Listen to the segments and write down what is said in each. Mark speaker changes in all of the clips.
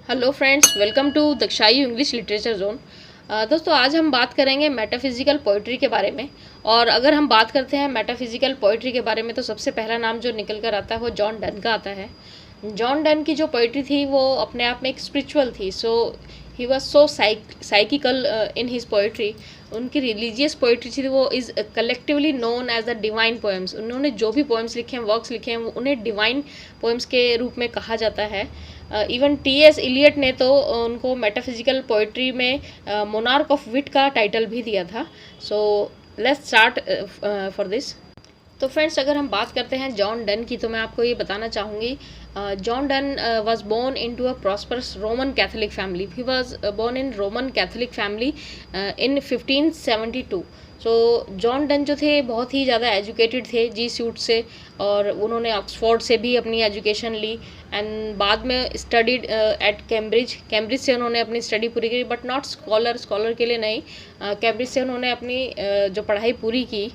Speaker 1: Hello friends, welcome to Dakshai English literature zone. दोस्तों, आज हम बात करेंगे मेटाफिज़िकल पोइट्री के बारे में। और अगर हम बात करते हैं मेटाफिज़िकल पोइट्री के बारे में तो सबसे पहला नाम जो निकल कर आता है वो जॉन डन का आता है। जॉन डन की जो पोइट्री थी वो अपने आप में एक स्पिरिचुअल थी। So he was so psychical in his poetry. उनकी रिलीजियस पोइट्री थी वो is collectively known as the divine poems. उन्होंने जो भी पोएम्स लिखे हैं, वर्क्स लिखे हैं, उन्हें डिवाइन पोएम्स के रूप में कहा जाता है। Even T.S.. इलियट ने तो उनको मेटाफिज़िकल पोइट्री में मोनार्क ऑफ विट का टाइटल भी दिया था। So let's start for this. तो फ्रेंड्स, अगर हम बात करते हैं जॉन डन की तो मैं आपको ये बताना चाहूँगी, John Donne was born into a prosperous Roman Catholic family. He was born in Roman Catholic family in 1572. So John Donne जो थे बहुत ही ज़्यादा एजुकेटेड थे जी सूट से, और उन्होंने ऑक्सफोर्ड से भी अपनी एजुकेशन ली एंड बाद में स्टडीड एट कैम्ब्रिज से उन्होंने अपनी स्टडी पूरी की, बट नॉट स्कॉलर के लिए नहीं। कैम्ब्रिज से उन्होंने अपनी जो पढ़ाई पूरी की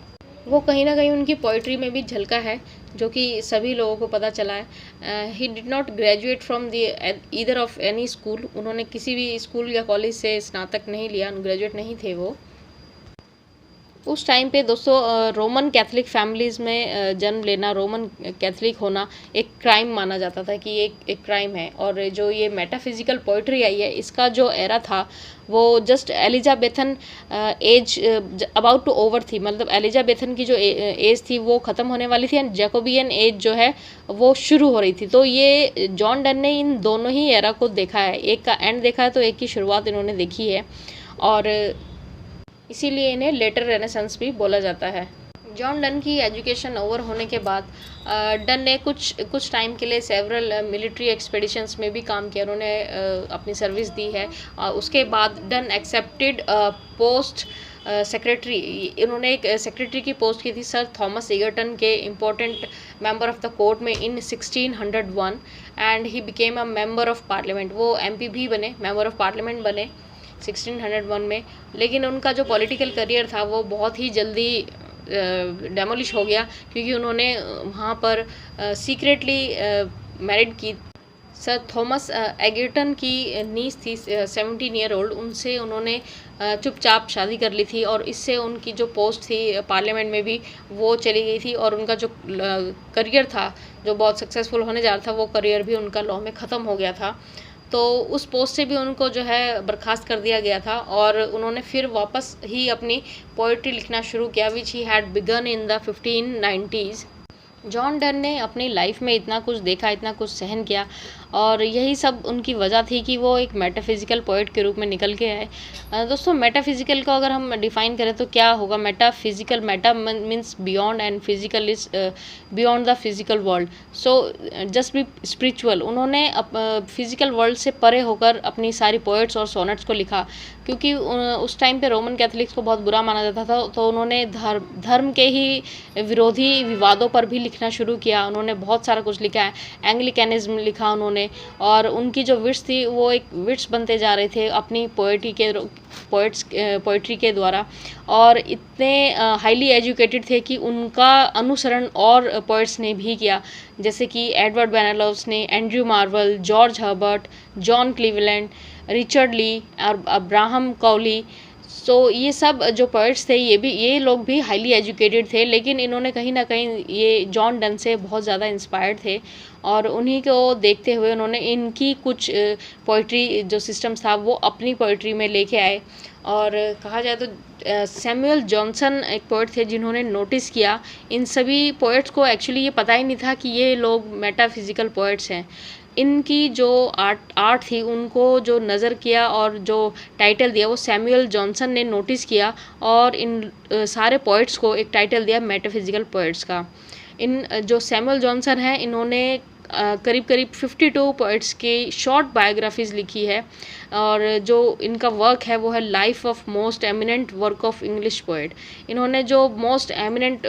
Speaker 1: वो कहीं ना कहीं उनकी पोइट्री में भी झलका है, जो कि सभी लोगों को पता चला है। He did not graduate from the either of any school. उन्होंने किसी भी स्कूल या कॉलेज से स्नातक नहीं लिया, ग्रेजुएट नहीं थे वो। उस टाइम पे दोस्तों रोमन कैथलिक फैमिलीज़ में जन्म लेना, रोमन कैथलिक होना एक क्राइम माना जाता था कि एक क्राइम है। और जो ये मेटाफिज़िकल पोइट्री आई है, इसका जो एरा था वो just Elizabethan age about to over थी। मतलब एलिजाबेथन की जो एज थी वो ख़त्म होने वाली थी एंड जैकोबियन एज जो है वो शुरू हो रही थी। तो ये जॉन डन ने इन दोनों ही एरा को देखा है, एक का एंड देखा है तो एक की शुरुआत इन्होंने देखी है, और इसीलिए इन्हें लेटर रेनेसेंस भी बोला जाता है। जॉन डन की एजुकेशन ओवर होने के बाद डन ने कुछ टाइम के लिए सेवरल मिलिट्री एक्सपेडिशंस में भी काम किया। उन्होंने अपनी सर्विस दी है। उसके बाद डन एक्सेप्टेड पोस्ट सेक्रेटरी। इन्होंने एक सेक्रेटरी की पोस्ट की थी सर थॉमस एगरटन के important member of the court में इन 1601 and he became a member of parliament. वो एमपी भी बने, मेंबर ऑफ पार्लियामेंट बने 1601 में। लेकिन उनका जो पॉलिटिकल करियर था वो बहुत ही जल्दी डेमोलिश हो गया, क्योंकि उन्होंने वहाँ पर सीक्रेटली मैरिड की। सर थॉमस एगरटन की नीस थी 17 ईयर ओल्ड, उनसे उन्होंने चुपचाप शादी कर ली थी, और इससे उनकी जो पोस्ट थी पार्लियामेंट में भी वो चली गई थी। और उनका जो करियर था जो बहुत सक्सेसफुल होने जा रहा था, वो करियर भी उनका लॉ में ख़त्म हो गया था। तो उस पोस्ट से भी उनको जो है बर्खास्त कर दिया गया था, और उन्होंने फिर वापस ही अपनी पोइट्री लिखना शुरू किया, which he had begun in the 1590s। John Donne ने अपनी लाइफ में इतना कुछ देखा, इतना कुछ सहन किया, और यही सब उनकी वजह थी कि वो एक मेटाफिज़िकल पोइट के रूप में निकल के आए। दोस्तों, मेटाफिज़िकल को अगर हम डिफ़ाइन करें तो क्या होगा? Metaphysical, Meta means beyond and physical is beyond the physical world. So just be spiritual. उन्होंने फिज़िकल वर्ल्ड से परे होकर अपनी सारी पोइट्स और सोनेट्स को लिखा, क्योंकि उस टाइम पे रोमन कैथलिक्स को बहुत बुरा माना जाता था। तो उन्होंने धर्म के ही विरोधी विवादों पर भी लिखना शुरू किया। उन्होंने बहुत सारा कुछ लिखा है। एंग्लिकनिज्म लिखा उन्होंने, और उनकी जो विट्स थी वो एक विट्स बनते जा रहे थे अपनी पोइट्री के द्वारा, और इतने हाईली एजुकेटेड थे कि उनका अनुसरण और पोइट्स ने भी किया, जैसे कि एडवर्ड बेनेलॉस ने, Andrew Marvell, George Herbert, John Cleveland, Richard Leigh और अब्राहम कौली। सो ये सब जो पोइट्स थे ये लोग भी हाईली एजुकेटेड थे, लेकिन इन्होंने कहीं ना कहीं ये जॉन डन से बहुत ज़्यादा इंस्पायर्ड थे, और उन्हीं को देखते हुए उन्होंने इनकी कुछ पोइट्री जो सिस्टम्स था वो अपनी पोइट्री में लेके आए। और कहा जाए तो सैमुअल जॉनसन एक पोइट थे जिन्होंने नोटिस किया इन सभी पोइट्स को। एक्चुअली ये पता ही नहीं था कि ये लोग मेटाफिज़िकल पोइट्स हैं। इनकी जो आर्ट थी उनको जो नज़र किया और जो टाइटल दिया वो सैमुअल जॉनसन ने नोटिस किया, और इन सारे पोइट्स को एक टाइटल दिया मेटाफिज़िकल पोइट्स का। इन जो सैमुअल जॉनसन हैं, इन्होंने करीब 52 पोइट्स के शॉर्ट बायोग्राफीज़ लिखी है, और जो इनका वर्क है वो है life of most eminent work of English poet. इन्होंने जो मोस्ट एमिनेंट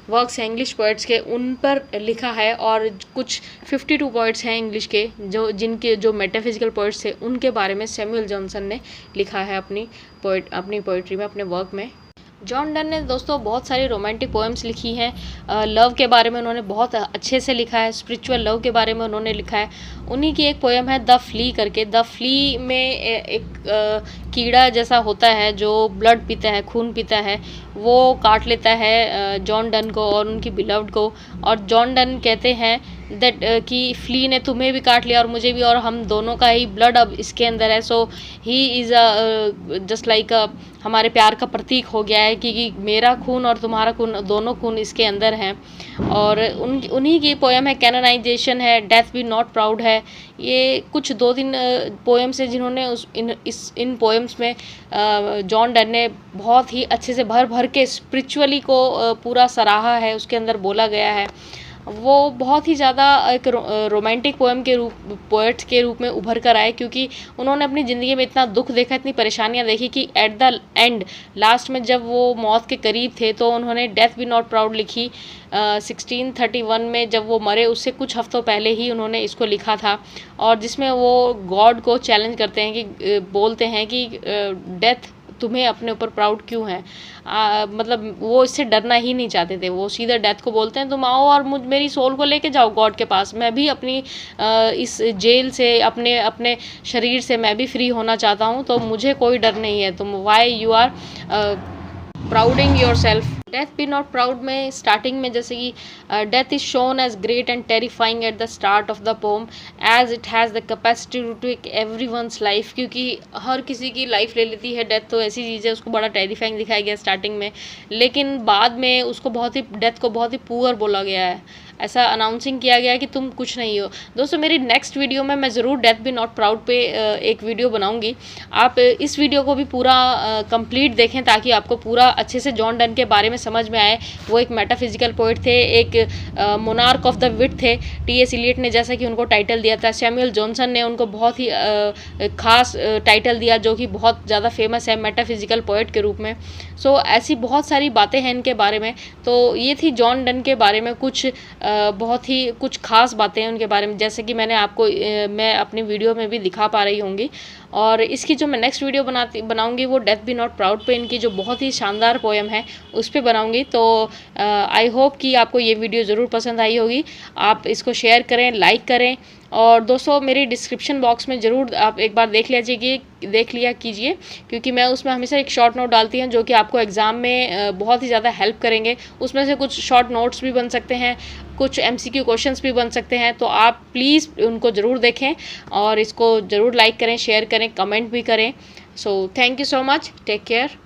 Speaker 1: वर्क्स हैं इंग्लिश पोइट्स के उन पर लिखा है, और कुछ 52 पोइट्स हैं इंग्लिश के जिनके जो मेटाफिज़िकल पोइट्स थे उनके बारे में सैमुअल जॉनसन ने लिखा है अपनी पोइट्री में, अपने वर्क में। जॉन डन ने दोस्तों बहुत सारी रोमांटिक पोएम्स लिखी हैं। लव के बारे में उन्होंने बहुत अच्छे से लिखा है, स्पिरिचुअल लव के बारे में उन्होंने लिखा है। उन्हीं की एक पोएम है द फ्ली करके। द फ्ली में एक कीड़ा जैसा होता है जो ब्लड पीता है, खून पीता है, वो काट लेता है जॉन डन को और उनकी बिलव्ड को। और जॉन डन कहते हैं दैट कि फ्ली ने तुम्हें भी काट लिया और मुझे भी, और हम दोनों का ही ब्लड अब इसके अंदर है। सो ही इज़ जस्ट लाइक हमारे प्यार का प्रतीक हो गया है कि मेरा खून और तुम्हारा खून, दोनों खून इसके अंदर हैं। और उन्हीं की पोएम है कैनोनाइजेशन है, डेथ बी नॉट प्राउड है। ये कुछ 2-3 पोएम्स है जिन्होंने इन पोएम्स में जॉन डन ने बहुत ही अच्छे से भर भर के स्पिरिचुअली को पूरा सराहा है, उसके अंदर बोला गया है। वो बहुत ही ज़्यादा एक रोमांटिक पोएट्स के रूप में उभर कर आए, क्योंकि उन्होंने अपनी ज़िंदगी में इतना दुख देखा, इतनी परेशानियां देखी कि एट द एंड, लास्ट में जब वो मौत के करीब थे तो उन्होंने डेथ बी नॉट प्राउड लिखी। 1631 में जब वो मरे उससे कुछ हफ्तों पहले ही उन्होंने इसको लिखा था, और जिसमें वो गॉड को चैलेंज करते हैं कि बोलते हैं कि डेथ तुम्हें अपने ऊपर प्राउड क्यों है। मतलब वो इससे डरना ही नहीं चाहते थे। वो सीधा डेथ को बोलते हैं तुम आओ और मेरी सोल को लेके जाओ गॉड के पास, मैं भी अपनी इस जेल से, अपने अपने शरीर से मैं भी फ्री होना चाहता हूँ, तो मुझे कोई डर नहीं है। तुम why you are prouding yourself. Death be not proud में स्टार्टिंग में जैसे कि death is shown as great and terrifying at the start of the poem as it has the capacity to take every one's life, क्योंकि हर किसी की life ले लेती है डेथ, तो ऐसी चीज़ है, उसको बड़ा टेरिफाइंग दिखाया गया स्टार्टिंग में, लेकिन बाद में उसको डेथ को बहुत ही पुअर बोला गया है, ऐसा अनाउंसिंग किया गया है कि तुम कुछ नहीं हो। दोस्तों मेरी नेक्स्ट वीडियो में मैं ज़रूर डेथ बी नॉट प्राउड पे एक वीडियो बनाऊंगी। आप इस वीडियो को भी पूरा कंप्लीट देखें ताकि आपको पूरा अच्छे से जॉन डन के बारे में समझ में आए। वो एक मेटाफिजिकल पोइट थे, एक मोनार्क ऑफ द विट थे। टी.एस. इलियट ने जैसा कि उनको टाइटल दिया था, सैमुअल जॉनसन ने उनको बहुत ही खास टाइटल दिया जो कि बहुत ज़्यादा फेमस है मेटाफिजिकल पोइट के रूप में। सो ऐसी बहुत सारी बातें हैं इनके बारे में। तो ये थी जॉन डन के बारे में कुछ बहुत ही कुछ खास बातें हैं उनके बारे में, जैसे कि मैंने आपको मैं अपनी वीडियो में भी दिखा पा रही होंगी। और इसकी जो मैं नेक्स्ट वीडियो बनाऊंगी वो डेथ बी नॉट प्राउड पे इनकी जो बहुत ही शानदार पोएम है उस पर बनाऊंगी। तो आई होप कि आपको ये वीडियो ज़रूर पसंद आई होगी। आप इसको शेयर करें, लाइक करें, और दोस्तों मेरी डिस्क्रिप्शन बॉक्स में ज़रूर आप एक बार देख लिया कीजिए, क्योंकि मैं उसमें हमेशा एक शॉर्ट नोट डालती हूँ जो कि आपको एग्ज़ाम में बहुत ही ज़्यादा हेल्प करेंगे। उसमें से कुछ शॉर्ट नोट्स भी बन सकते हैं, कुछ MCQ क्वेश्चंस भी बन सकते हैं, तो आप प्लीज़ उनको ज़रूर देखें और इसको ज़रूर लाइक करें, शेयर करें, कमेंट भी करें। So thank you so much, take care.